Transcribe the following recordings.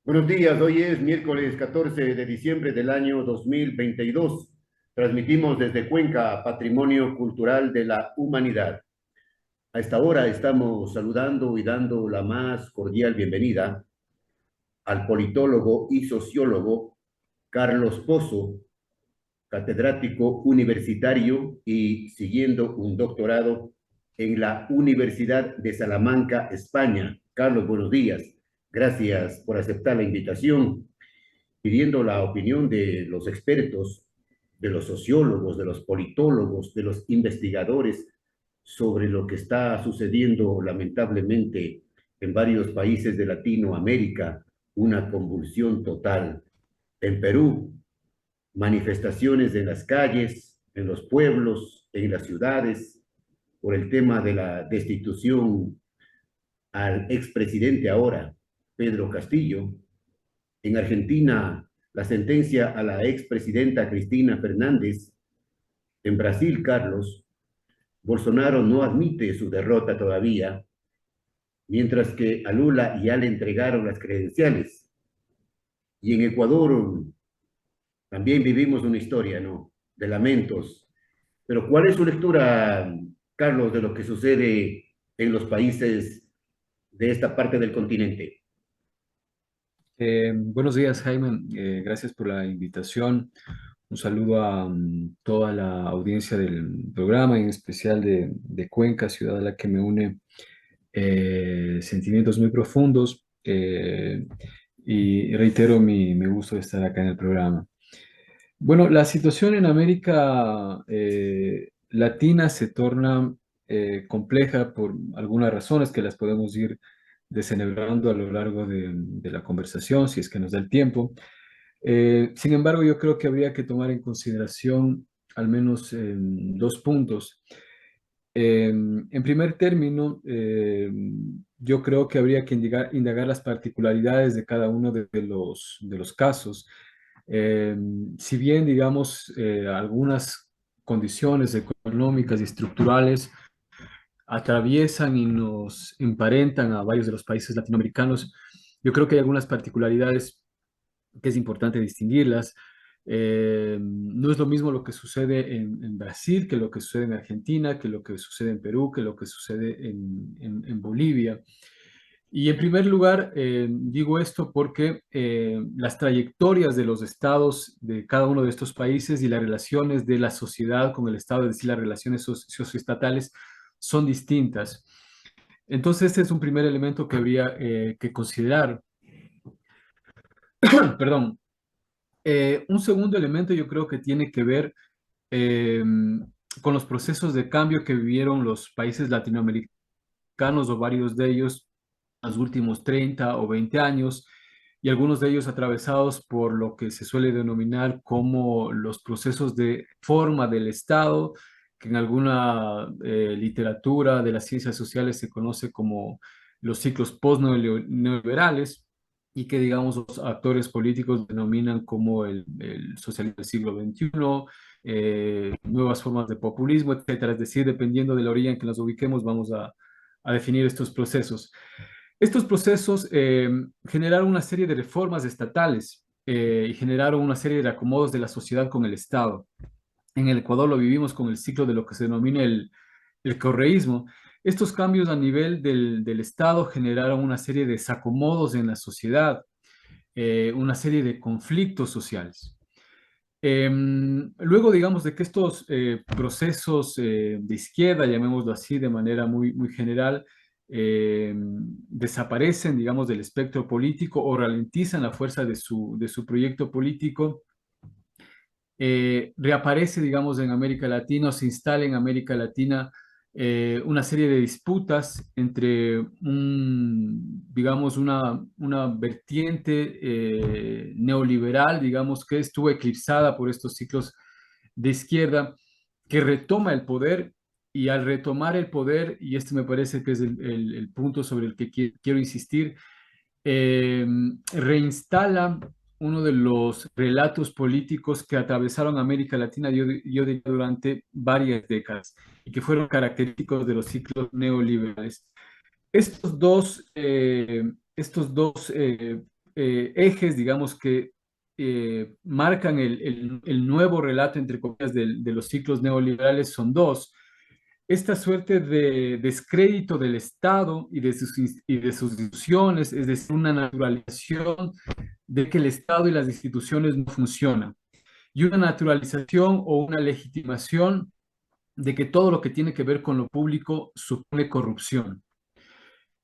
Buenos días, hoy es miércoles 14 de diciembre del año 2022. Transmitimos desde Cuenca, Patrimonio Cultural de la Humanidad. A esta hora estamos saludando y dando la más cordial bienvenida al politólogo y sociólogo Carlos Pozo, catedrático universitario y siguiendo un doctorado en la Universidad de Salamanca, España. Carlos, buenos días. Gracias por aceptar la invitación, pidiendo la opinión de los expertos, de los sociólogos, de los politólogos, de los investigadores sobre lo que está sucediendo lamentablemente en varios países de Latinoamérica, una convulsión total. En Perú, manifestaciones en las calles, en los pueblos, en las ciudades, por el tema de la destitución al expresidente ahora, Pedro Castillo. En Argentina, la sentencia a la expresidenta Cristina Fernández. En Brasil, Carlos, Bolsonaro no admite su derrota todavía, mientras que a Lula ya le entregaron las credenciales. Y en Ecuador también vivimos una historia, ¿no? De lamentos. Pero ¿cuál es su lectura, Carlos, de lo que sucede en los países de esta parte del continente? Buenos días, Jaime. Gracias por la invitación. Un saludo a toda la audiencia del programa, en especial de Cuenca, ciudad a la que me une sentimientos muy profundos. Y reitero mi gusto de estar acá en el programa. Bueno, la situación en América Latina se torna compleja por algunas razones que las podemos ir desenhebrando a lo largo de la conversación, si es que nos da el tiempo. Sin embargo, yo creo que habría que tomar en consideración al menos dos puntos. En primer término, yo creo que habría que indagar las particularidades de cada uno de los casos. Eh, si bien, digamos, algunas condiciones económicas y estructurales atraviesan y nos emparentan a varios de los países latinoamericanos, yo creo que hay algunas particularidades que es importante distinguirlas. No es lo mismo lo que sucede en Brasil que lo que sucede en Argentina, que lo que sucede en Perú, que lo que sucede en Bolivia. Y en primer lugar, digo esto porque las trayectorias de los estados de cada uno de estos países y las relaciones de la sociedad con el estado, es decir, las relaciones socioestatales, son distintas. Entonces, este es un primer elemento que habría que considerar. Perdón. Un segundo elemento yo creo que tiene que ver eh, con los procesos de cambio que vivieron los países latinoamericanos o varios de ellos los últimos 30 o 20 años y algunos de ellos atravesados por lo que se suele denominar como los procesos de forma del Estado, que en alguna literatura de las ciencias sociales se conoce como los ciclos post-neoliberales y que, digamos, los actores políticos denominan como el socialismo del siglo XXI, nuevas formas de populismo, etcétera. Es decir, dependiendo de la orilla en que nos ubiquemos, vamos a definir estos procesos. Estos procesos generaron una serie de reformas estatales y generaron una serie de acomodos de la sociedad con el Estado. En el Ecuador lo vivimos con el ciclo de lo que se denomina el correísmo. Estos cambios a nivel del Estado generaron una serie de desacomodos en la sociedad, una serie de conflictos sociales. Luego, digamos, de que estos procesos de izquierda, llamémoslo así de manera muy general, desaparecen, digamos, del espectro político o ralentizan la fuerza de su proyecto político, reaparece, digamos, en América Latina o se instala en América Latina una serie de disputas entre digamos, una vertiente neoliberal, digamos, que estuvo eclipsada por estos ciclos de izquierda, que retoma el poder y al retomar el poder, y este me parece que es el punto sobre el que quiero insistir, eh, reinstala uno de los relatos políticos que atravesaron América Latina, yo diría, durante varias décadas y que fueron característicos de los ciclos neoliberales. Estos dos ejes, digamos, que marcan el nuevo relato, entre comillas, de los ciclos neoliberales son dos. Esta suerte de descrédito del Estado y de sus instituciones, es decir, una naturalización de que el Estado y las instituciones no funcionan, y una naturalización o una legitimación de que todo lo que tiene que ver con lo público supone corrupción.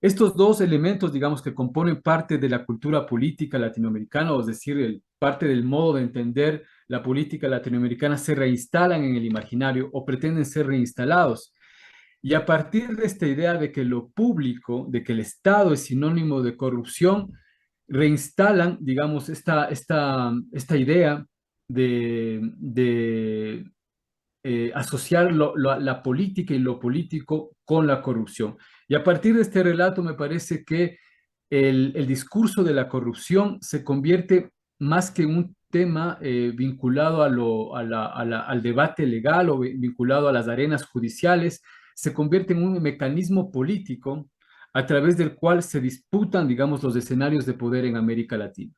Estos dos elementos, digamos, que componen parte de la cultura política latinoamericana, o es decir, parte del modo de entender la política latinoamericana, se reinstalan en el imaginario o pretenden ser reinstalados. Y a partir de esta idea de que lo público, de que el Estado es sinónimo de corrupción, reinstalan, digamos, esta idea de asociar la política y lo político con la corrupción. Y a partir de este relato me parece que el discurso de la corrupción se convierte más que un tema vinculado al debate legal o vinculado a las arenas judiciales, se convierte en un mecanismo político a través del cual se disputan, digamos, los escenarios de poder en América Latina.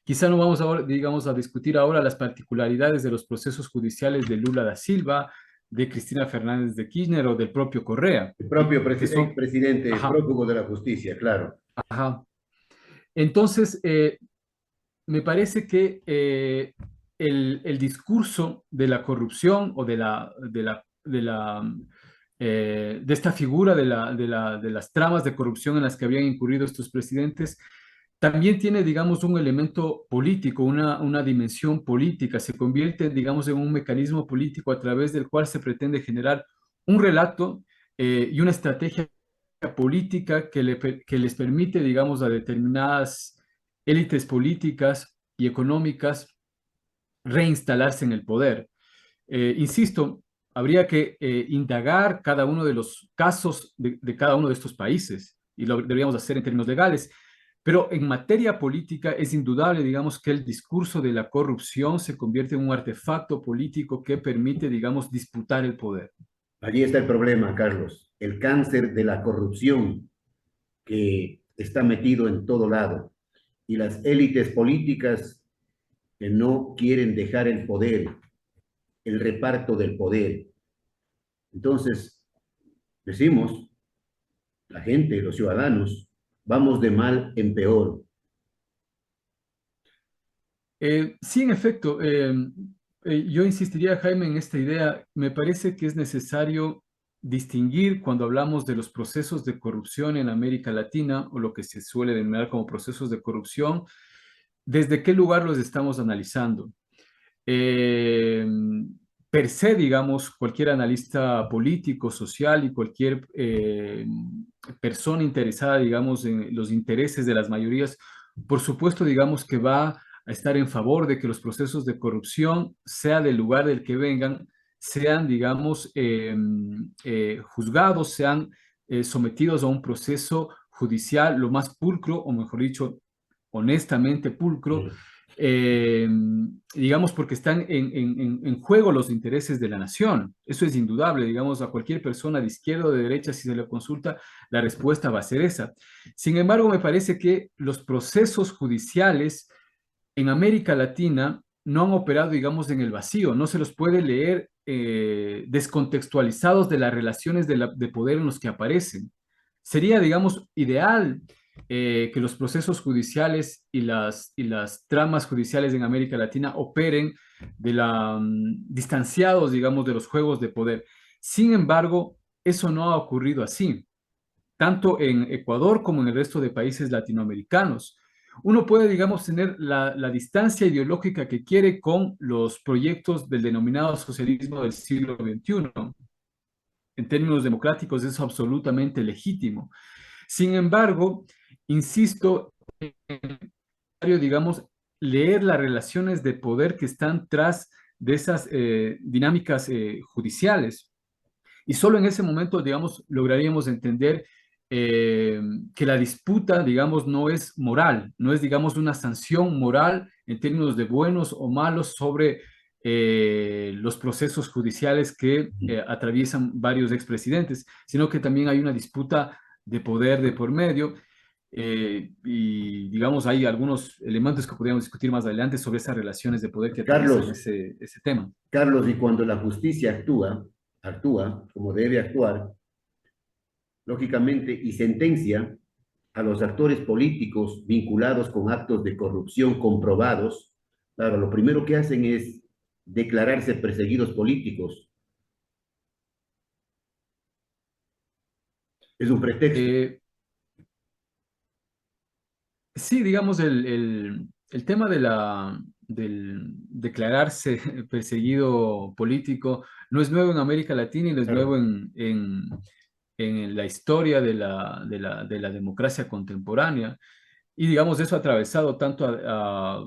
Quizá no vamos ahora, digamos, a discutir ahora las particularidades de los procesos judiciales de Lula da Silva, de Cristina Fernández de Kirchner o del propio Correa, El propio que son, expresidente ajá, prófugo de la justicia, claro. ajá. Entonces, me parece que el discurso de la corrupción o de esta figura de las tramas de corrupción en las que habían incurrido estos presidentes también tiene, digamos, un elemento político, una dimensión política, se convierte, digamos, en un mecanismo político a través del cual se pretende generar un relato y una estrategia política que les permite, digamos, a determinadas élites políticas y económicas reinstalarse en el poder. Insisto, habría que indagar cada uno de los casos de cada uno de estos países y lo deberíamos hacer en términos legales. Pero en materia política es indudable, digamos, que el discurso de la corrupción se convierte en un artefacto político que permite, digamos, disputar el poder. Allí está el problema, Carlos. El cáncer de la corrupción que está metido en todo lado y las élites políticas que no quieren dejar el poder, el reparto del poder. Entonces, decimos, la gente, los ciudadanos, vamos de mal en peor. Sí, en efecto, yo insistiría, Jaime, en esta idea. Me parece que es necesario distinguir cuando hablamos de los procesos de corrupción en América Latina o lo que se suele denominar como procesos de corrupción, desde qué lugar los estamos analizando. Eh, Per se, digamos, cualquier analista político, social y cualquier persona interesada, digamos, en los intereses de las mayorías, por supuesto, digamos que va a estar en favor de que los procesos de corrupción, sea del lugar del que vengan, sean, digamos, juzgados, sean sometidos a un proceso judicial lo más pulcro, o mejor dicho, honestamente pulcro, eh, digamos, porque están en juego los intereses de la nación. Eso es indudable, digamos, a cualquier persona de izquierda o de derecha, si se le consulta, la respuesta va a ser esa. Sin embargo, me parece que los procesos judiciales en América Latina no han operado, digamos, en el vacío, no se los puede leer descontextualizados de las relaciones de poder en los que aparecen. Sería, digamos, ideal que los procesos judiciales y las tramas judiciales en América Latina operen distanciados, digamos, de los juegos de poder. Sin embargo, eso no ha ocurrido así, tanto en Ecuador como en el resto de países latinoamericanos. Uno puede, digamos, tener la distancia ideológica que quiere con los proyectos del denominado socialismo del siglo XXI. En términos democráticos es absolutamente legítimo. Sin embargo, insisto, digamos, leer las relaciones de poder que están tras de esas dinámicas judiciales. Y solo en ese momento, digamos, lograríamos entender eh, que la disputa, digamos, no es moral, no es, digamos, una sanción moral en términos de buenos o malos sobre los procesos judiciales que atraviesan varios expresidentes, sino que también hay una disputa de poder de por medio y digamos, hay algunos elementos que podríamos discutir más adelante sobre esas relaciones de poder que atraviesan Carlos, ese tema. Carlos, y cuando la justicia actúa como debe actuar, lógicamente, y sentencia a los actores políticos vinculados con actos de corrupción comprobados, claro, lo primero que hacen es declararse perseguidos políticos. Es un pretexto. Eh, sí, digamos, el tema del declararse perseguido político no es nuevo en América Latina y no es nuevo Claro. en la historia de la democracia contemporánea. Y digamos, eso ha atravesado tanto a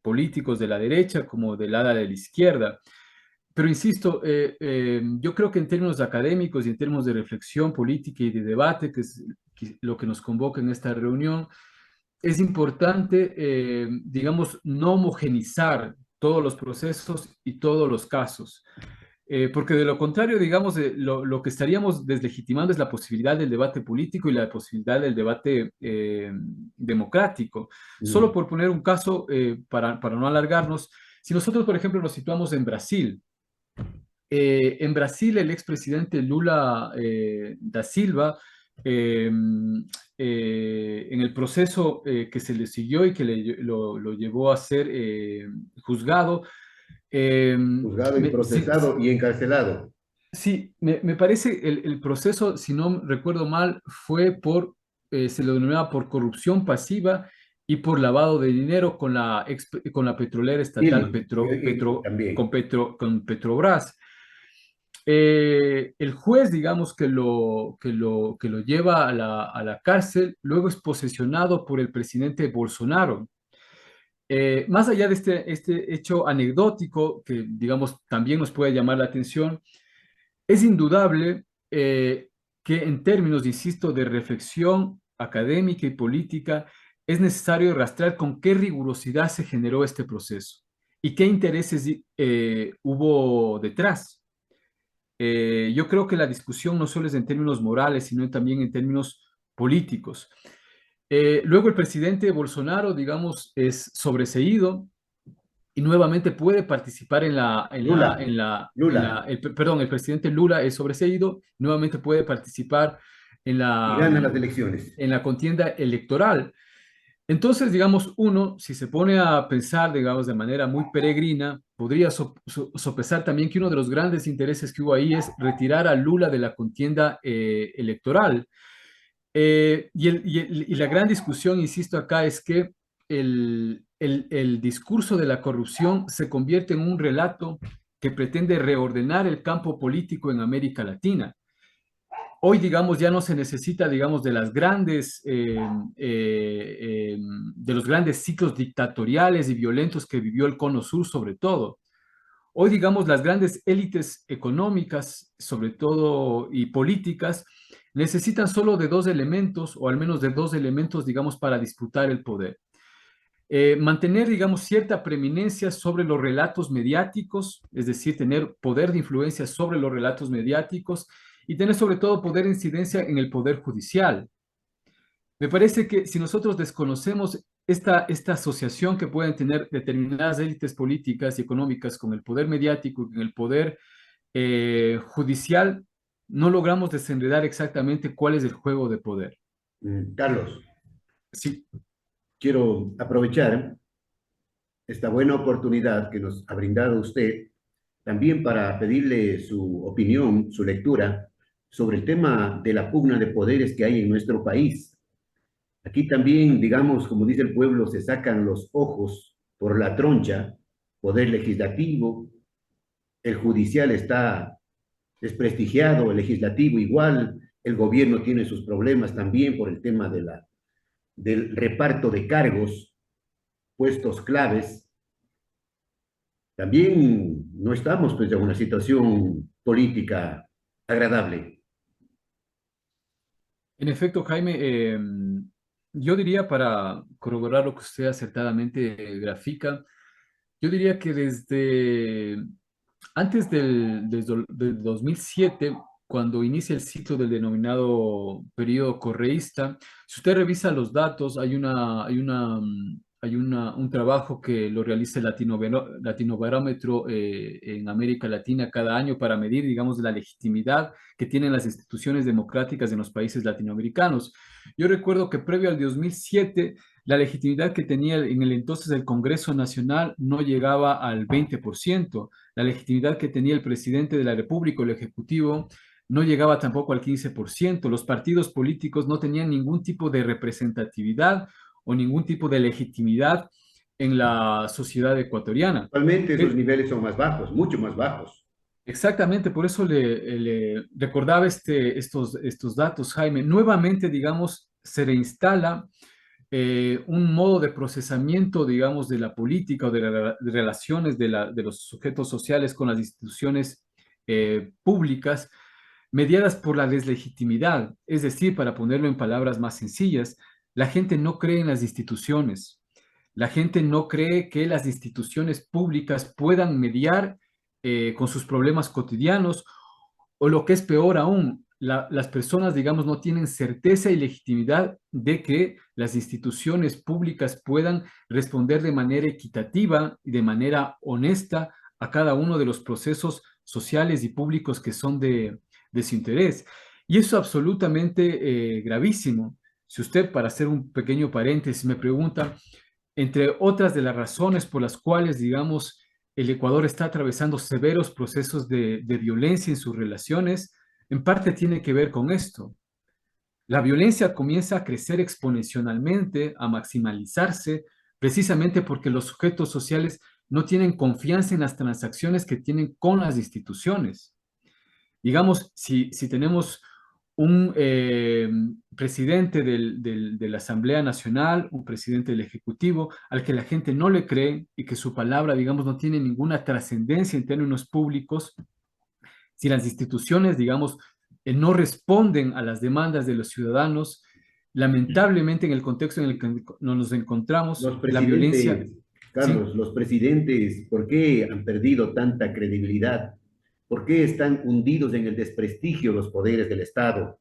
políticos de la derecha como del ala de la izquierda. Pero insisto, yo creo que en términos académicos y en términos de reflexión política y de debate, que es lo que nos convoca en esta reunión, es importante, digamos, no homogenizar todos los procesos y todos los casos. Porque de lo contrario, digamos, lo que estaríamos deslegitimando es la posibilidad del debate político y la posibilidad del debate democrático. Solo Mm. por poner un caso, para no alargarnos, si nosotros, por ejemplo, nos situamos en Brasil el expresidente Lula da Silva, eh, en el proceso que se le siguió y que lo llevó a ser juzgado, eh, Juzgado y me- si- procesado y encarcelado. Sí, me parece el proceso, si no recuerdo mal, fue se lo denominaba por corrupción pasiva y por lavado de dinero con con la petrolera estatal Dile, y también. Con Petrobras. El juez, digamos, que lo lleva a a la cárcel, luego es posesionado por el presidente Bolsonaro. Más allá de este hecho anecdótico, que, digamos, también nos puede llamar la atención, es indudable que en términos, insisto, de reflexión académica y política, es necesario rastrear con qué rigurosidad se generó este proceso y qué intereses hubo detrás. Yo creo que la discusión no solo es en términos morales, sino también en términos políticos. Luego el presidente Bolsonaro, digamos, es sobreseído y nuevamente puede participar Lula, Lula, perdón, el presidente Lula es sobreseído, nuevamente puede participar y gana las elecciones. en la contienda electoral. Entonces, digamos, uno, si se pone a pensar, digamos, de manera muy peregrina, podría sopesar también que uno de los grandes intereses que hubo ahí es retirar a Lula de la contienda electoral. Y la gran discusión, insisto acá, es que el discurso de la corrupción se convierte en un relato que pretende reordenar el campo político en América Latina. Hoy, digamos, ya no se necesita, digamos, de los grandes ciclos dictatoriales y violentos que vivió el Cono Sur, sobre todo. Hoy, digamos, las grandes élites económicas, sobre todo, y políticas, necesitan solo de dos elementos, o al menos de dos elementos, digamos, para disputar el poder. Mantener, digamos, cierta preeminencia sobre los relatos mediáticos, es decir, tener poder de influencia sobre los relatos mediáticos y tener sobre todo poder de incidencia en el poder judicial. Me parece que si nosotros desconocemos esta asociación que pueden tener determinadas élites políticas y económicas con el poder mediático y con el poder judicial, no logramos desenredar exactamente cuál es el juego de poder. Carlos, Sí, quiero aprovechar esta buena oportunidad que nos ha brindado usted también para pedirle su opinión, su lectura sobre el tema de la pugna de poderes que hay en nuestro país. Aquí también, digamos, como dice el pueblo, se sacan los ojos por la troncha, poder legislativo, el judicial está desprestigiado, el legislativo igual, el gobierno tiene sus problemas también por el tema del reparto de cargos, puestos claves. También no estamos pues en una situación política agradable. en efecto, Jaime, yo diría para corroborar lo que usted acertadamente grafica, yo diría que desde antes del 2007, cuando inicia el ciclo del denominado periodo correísta, si usted revisa los datos, un trabajo que lo realiza el Latinobarómetro en América Latina cada año para medir, digamos, la legitimidad que tienen las instituciones democráticas en los países latinoamericanos. Yo recuerdo que previo al 2007, la legitimidad que tenía en el entonces el Congreso Nacional no llegaba al 20%. La legitimidad que tenía el presidente de la República, el Ejecutivo, no llegaba tampoco al 15%. Los partidos políticos no tenían ningún tipo de representatividad o ningún tipo de legitimidad en la sociedad ecuatoriana. Actualmente esos niveles son más bajos, mucho más bajos. Exactamente, por eso le recordaba estos datos, Jaime. Nuevamente, digamos, se reinstala un modo de procesamiento, digamos, de la política o de relaciones de los sujetos sociales con las instituciones públicas, mediadas por la deslegitimidad. Es decir, para ponerlo en palabras más sencillas, la gente no cree en las instituciones. La gente no cree que las instituciones públicas puedan mediar con sus problemas cotidianos, o lo que es peor aún, las personas, digamos, no tienen certeza y legitimidad de que las instituciones públicas puedan responder de manera equitativa y de manera honesta a cada uno de los procesos sociales y públicos que son de su interés. Y eso es absolutamente gravísimo. Si usted, para hacer un pequeño paréntesis, me pregunta, entre otras de las razones por las cuales, digamos, el Ecuador está atravesando severos procesos de violencia en sus relaciones, en parte tiene que ver con esto. La violencia comienza a crecer exponencialmente, a maximalizarse, precisamente porque los sujetos sociales no tienen confianza en las transacciones que tienen con las instituciones. Digamos, si tenemos un presidente de la Asamblea Nacional, un presidente del Ejecutivo, al que la gente no le cree y que su palabra, digamos, no tiene ninguna trascendencia en términos públicos, si las instituciones, digamos, no responden a las demandas de los ciudadanos, lamentablemente en el contexto en el que nos encontramos, Los la violencia, presidentes, sí. Carlos, los presidentes, ¿por qué han perdido tanta credibilidad? ¿Por qué están hundidos en el desprestigio los poderes del Estado,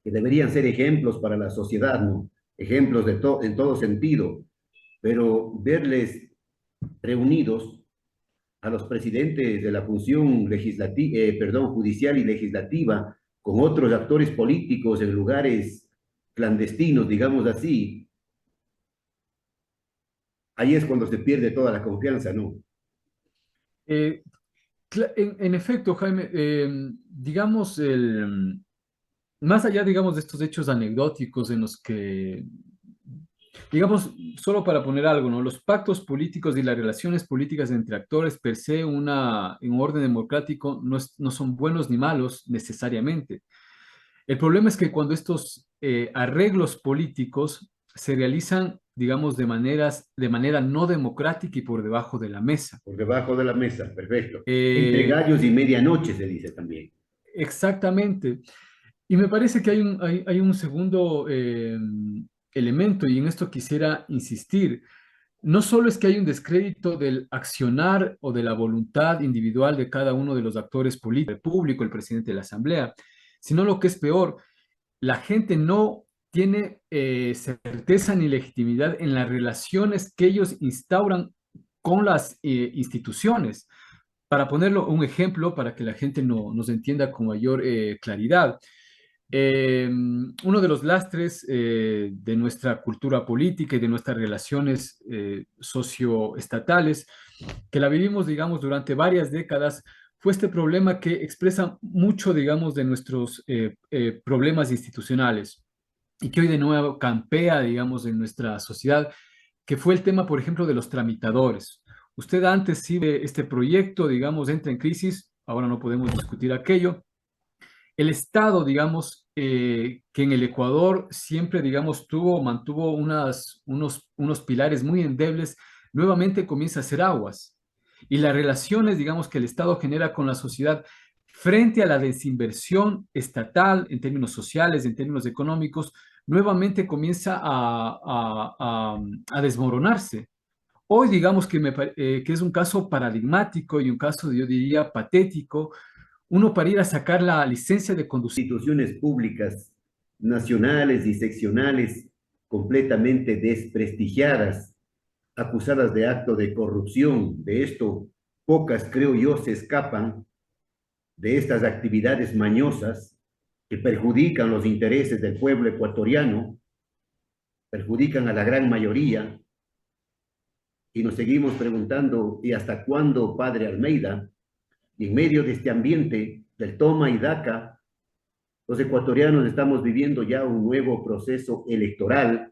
que deberían ser ejemplos para la sociedad, ¿no? Ejemplos en todo sentido, pero verles reunidos a los presidentes de la función legislativa, perdón, judicial y legislativa con otros actores políticos en lugares clandestinos, digamos así, ahí es cuando se pierde toda la confianza, ¿no? Eh, en efecto, Jaime, digamos, más allá, digamos, de estos hechos anecdóticos en los que, digamos, solo para poner algo, ¿no? Los pactos políticos y las relaciones políticas entre actores per se, en un orden democrático, no son buenos ni malos necesariamente. El problema es que cuando estos arreglos políticos se realizan, digamos, de manera no democrática y por debajo de la mesa. Por debajo de la mesa, perfecto. Entre Eh, gallos y medianoche se dice también. exactamente. Y me parece que hay un segundo elemento, y en esto quisiera insistir. No solo es que hay un descrédito del accionar o de la voluntad individual de cada uno de los actores políticos, el público, el presidente de la Asamblea, sino lo que es peor, la gente no tiene certeza ni legitimidad en las relaciones que ellos instauran con las instituciones. Para ponerlo un ejemplo, para que la gente nos entienda con mayor claridad, uno de los lastres de nuestra cultura política y de nuestras relaciones socioestatales, que la vivimos, digamos, durante varias décadas, fue este problema que expresa mucho, digamos, de nuestros problemas institucionales y que hoy de nuevo campea, digamos, en nuestra sociedad, que fue el tema, por ejemplo, de los tramitadores. Usted antes, si este proyecto, digamos, entra en crisis, ahora no podemos discutir aquello. El Estado, digamos, que en el Ecuador siempre, digamos, mantuvo unos pilares muy endebles, nuevamente comienza a hacer aguas. Y las relaciones, digamos, que el Estado genera con la sociedad frente a la desinversión estatal en términos sociales, en términos económicos, nuevamente comienza a desmoronarse. Hoy, digamos que es un caso paradigmático y un caso, yo diría, patético, uno para ir a sacar la licencia de conducir. Instituciones públicas, nacionales y seccionales, completamente desprestigiadas, acusadas de acto de corrupción. De esto, pocas, creo yo, se escapan de estas actividades mañosas que perjudican los intereses del pueblo ecuatoriano, perjudican a la gran mayoría, y nos seguimos preguntando, ¿y hasta cuándo, padre Almeida? Y en medio de este ambiente del toma y daca, los ecuatorianos estamos viviendo ya un nuevo proceso electoral.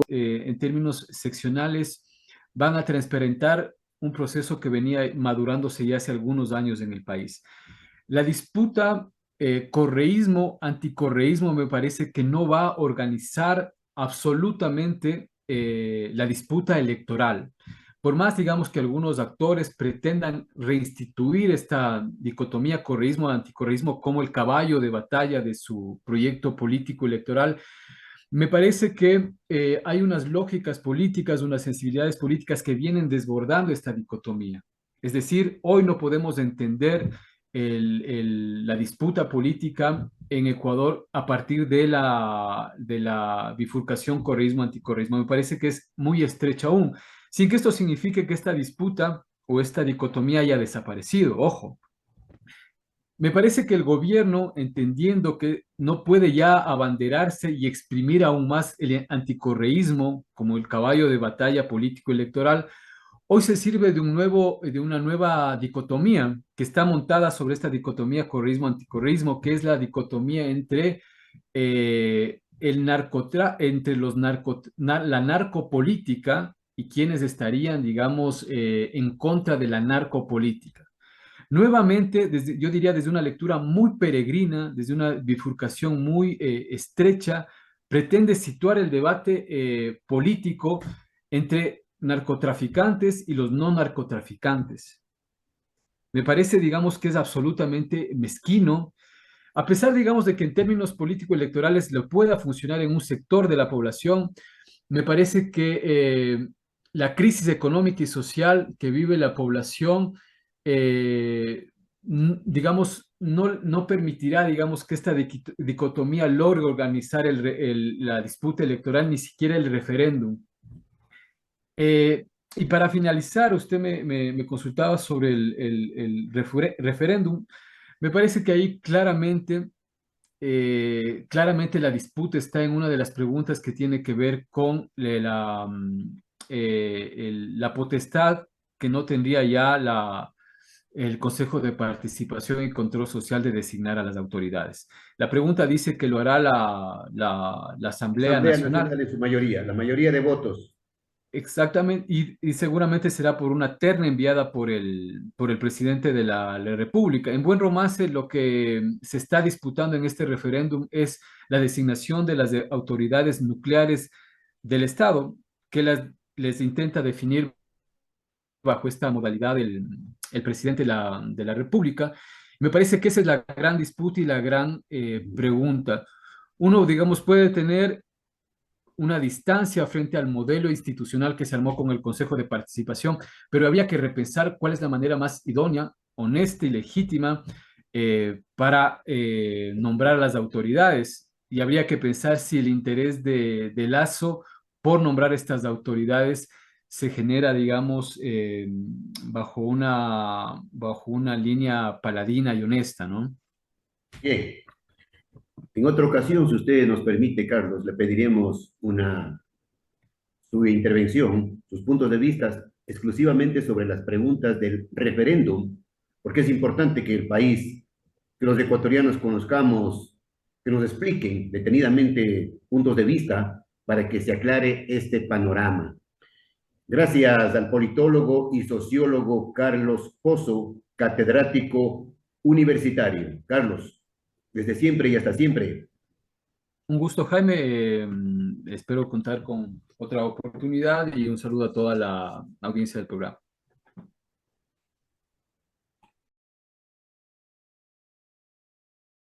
En términos seccionales, van a transparentar un proceso que venía madurándose ya hace algunos años en el país. La disputa correísmo-anticorreísmo me parece que no va a organizar absolutamente la disputa electoral. Por más, digamos, que algunos actores pretendan reinstituir esta dicotomía correísmo-anticorreísmo como el caballo de batalla de su proyecto político electoral, me parece que hay unas lógicas políticas, unas sensibilidades políticas que vienen desbordando esta dicotomía. Es decir, hoy no podemos entender la disputa política en Ecuador a partir de la bifurcación correísmo-anticorreísmo. Me parece que es muy estrecha aún, sin que esto signifique que esta disputa o esta dicotomía haya desaparecido. Ojo, me parece que el gobierno, entendiendo que no puede ya abanderarse y exprimir aún más el anticorreísmo como el caballo de batalla político electoral, hoy se sirve de una nueva dicotomía que está montada sobre esta dicotomía correísmo-anticorreísmo, que es la dicotomía entre, entre la narcopolítica y quienes estarían, digamos, en contra de la narcopolítica. Nuevamente, yo diría desde una lectura muy peregrina, desde una bifurcación muy estrecha, pretende situar el debate político entre narcotraficantes y los no narcotraficantes. Me parece, digamos, que es absolutamente mezquino, a pesar, digamos, de que en términos político-electorales lo pueda funcionar en un sector de la población. Me parece que la crisis económica y social que vive la población, digamos, no permitirá, digamos, que esta dicotomía logre organizar la disputa electoral, ni siquiera el referéndum. Eh, y para finalizar, usted me consultaba sobre el referéndum. Me parece que ahí claramente la disputa está en una de las preguntas que tiene que ver con la potestad que no tendría ya el Consejo de Participación y Control Social de designar a las autoridades. La pregunta dice que lo hará la Asamblea Asamblea Nacional. Nacional en su mayoría, la mayoría de votos. Exactamente, y seguramente será por una terna enviada por el presidente de la República. En buen romance, lo que se está disputando en este referéndum es la designación de las autoridades nucleares del Estado, que les intenta definir bajo esta modalidad el presidente de la República. Me parece que esa es la gran disputa y la gran pregunta. Uno, digamos, puede tener una distancia frente al modelo institucional que se armó con el Consejo de Participación, pero había que repensar cuál es la manera más idónea, honesta y legítima para nombrar a las autoridades. Y habría que pensar si el interés de Lazo por nombrar estas autoridades se genera, digamos, bajo una línea paladina y honesta, ¿no? Bien, en otra ocasión, si usted nos permite, Carlos, le pediremos su intervención, sus puntos de vista exclusivamente sobre las preguntas del referéndum, porque es importante que el país, que los ecuatorianos conozcamos, que nos expliquen detenidamente puntos de vista para que se aclare este panorama. Gracias al politólogo y sociólogo Carlos Pozo, catedrático universitario. Carlos, desde siempre y hasta siempre. Un gusto, Jaime. Espero contar con otra oportunidad y un saludo a toda la audiencia del programa.